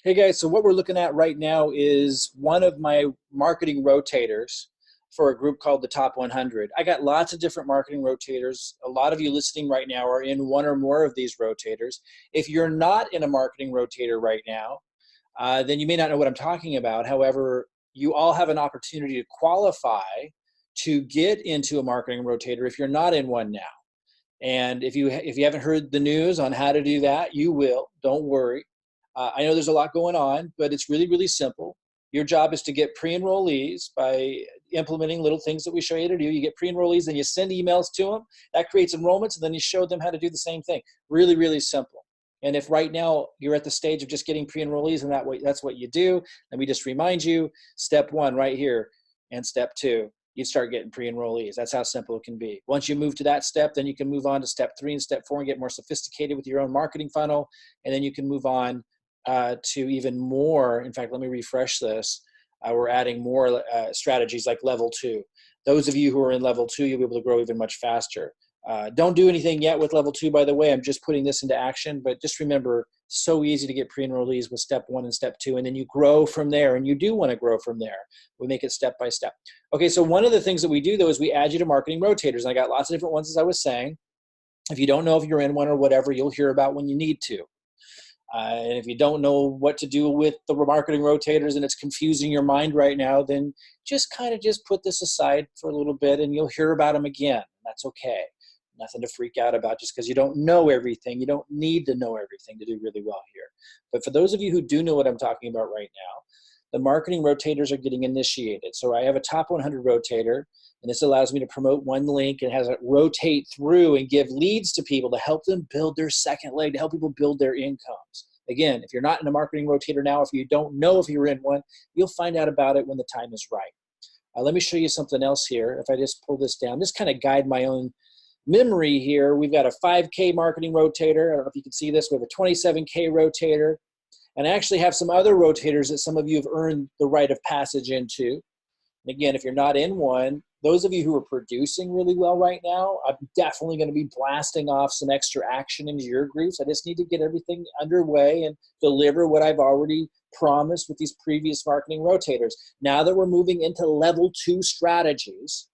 Hey guys, so what we're looking at right now is one of my marketing rotators for a group called the Top 100. I got lots of different marketing rotators. A lot of you listening right now are in one or more of these rotators. If you're not in a marketing rotator right now, then you may not know what I'm talking about. However, you all have an opportunity to qualify to get into a marketing rotator if you're not in one now. And if you haven't heard the news on how to do that, you will. Don't worry. I know there's a lot going on, but it's really, really simple. Your job is to get pre-enrollees by implementing little things that we show you to do. You get pre-enrollees, then you send emails to them. That creates enrollments, and then you show them how to do the same thing. Really, really simple. And if right now you're at the stage of just getting pre-enrollees and that's what you do, let me just remind you, step one right here and step two, you start getting pre-enrollees. That's how simple it can be. Once you move to that step, then you can move on to step 3 and step 4 and get more sophisticated with your own marketing funnel. And then you can move on to even more. In fact, let me refresh this. We're adding more strategies like level 2. Those of you who are in level 2, you'll be able to grow even much faster. Don't do anything yet with level 2, by the way. I'm just putting this into action, but just remember, so easy to get pre-enrollees with step 1 and step 2, and then you grow from there, and you do want to grow from there. We make it step by step. Okay, so one of the things that we do, though, is we add you to marketing rotators, and I got lots of different ones, as I was saying. If you don't know if you're in one or whatever, you'll hear about when you need to. And if you don't know what to do with the marketing rotators and it's confusing your mind right now, then just put this aside for a little bit and you'll hear about them again. That's okay. Nothing to freak out about just because you don't know everything. You don't need to know everything to do really well here. But for those of you who do know what I'm talking about right now, the marketing rotators are getting initiated. So I have a top 100 rotator, and this allows me to promote one link and has it rotate through and give leads to people to help them build their second leg, to help people build their incomes. Again, if you're not in a marketing rotator now, if you don't know if you're in one, you'll find out about it when the time is right. Let me show you something else here. If I just pull this down, just kind of guide my own memory here. We've got a 5K marketing rotator. I don't know if you can see this. We have a 27K rotator. And I actually have some other rotators that some of you have earned the rite of passage into. And again, if you're not in one, those of you who are producing really well right now, I'm definitely going to be blasting off some extra action into your groups. I just need to get everything underway and deliver what I've already promised with these previous marketing rotators. Now that we're moving into level 2 strategies,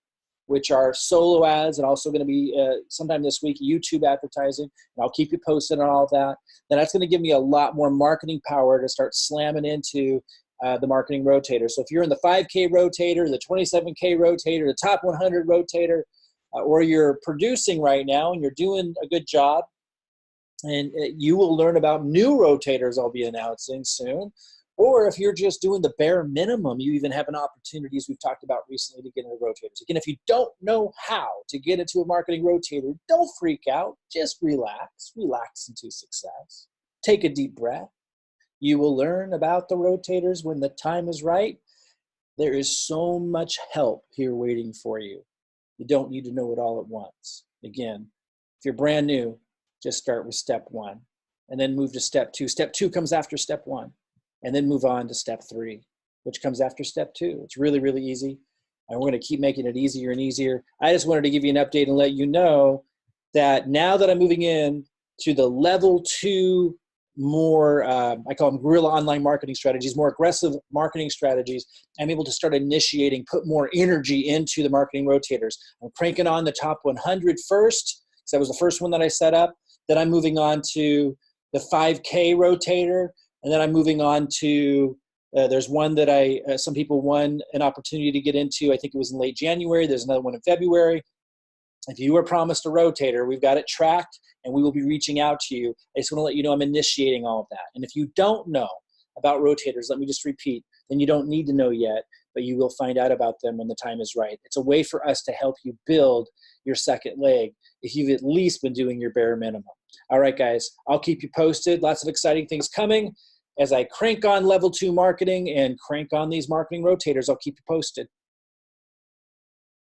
which are solo ads and also going to be sometime this week, YouTube advertising, and I'll keep you posted on all of that. Then that's going to give me a lot more marketing power to start slamming into the marketing rotator. So if you're in the 5K rotator, the 27K rotator, the top 100 rotator, or you're producing right now and you're doing a good job, and you will learn about new rotators I'll be announcing soon. Or if you're just doing the bare minimum, you even have an opportunity, as we've talked about recently, to get into rotators. Again, if you don't know how to get into a marketing rotator, don't freak out. Just relax. Relax into success. Take a deep breath. You will learn about the rotators when the time is right. There is so much help here waiting for you. You don't need to know it all at once. Again, if you're brand new, just start with step 1 and then move to step 2. Step 2 comes after step 1. And then move on to step 3, which comes after step 2. It's really, really easy. And we're going to keep making it easier and easier. I just wanted to give you an update and let you know that now that I'm moving in to the level 2, more, I call them guerrilla online marketing strategies, more aggressive marketing strategies, I'm able to start initiating, put more energy into the marketing rotators. I'm cranking on the top 100 first, because that was the first one that I set up. Then I'm moving on to the 5K rotator. And then I'm moving on to, there's one that some people won an opportunity to get into. I think it was in late January. There's another one in February. If you were promised a rotator, we've got it tracked and we will be reaching out to you. I just want to let you know I'm initiating all of that. And if you don't know about rotators, let me just repeat, then you don't need to know yet, but you will find out about them when the time is right. It's a way for us to help you build your second leg if you've at least been doing your bare minimum. All right, guys, I'll keep you posted. Lots of exciting things coming. As I crank on level 2 marketing and crank on these marketing rotators, I'll keep you posted.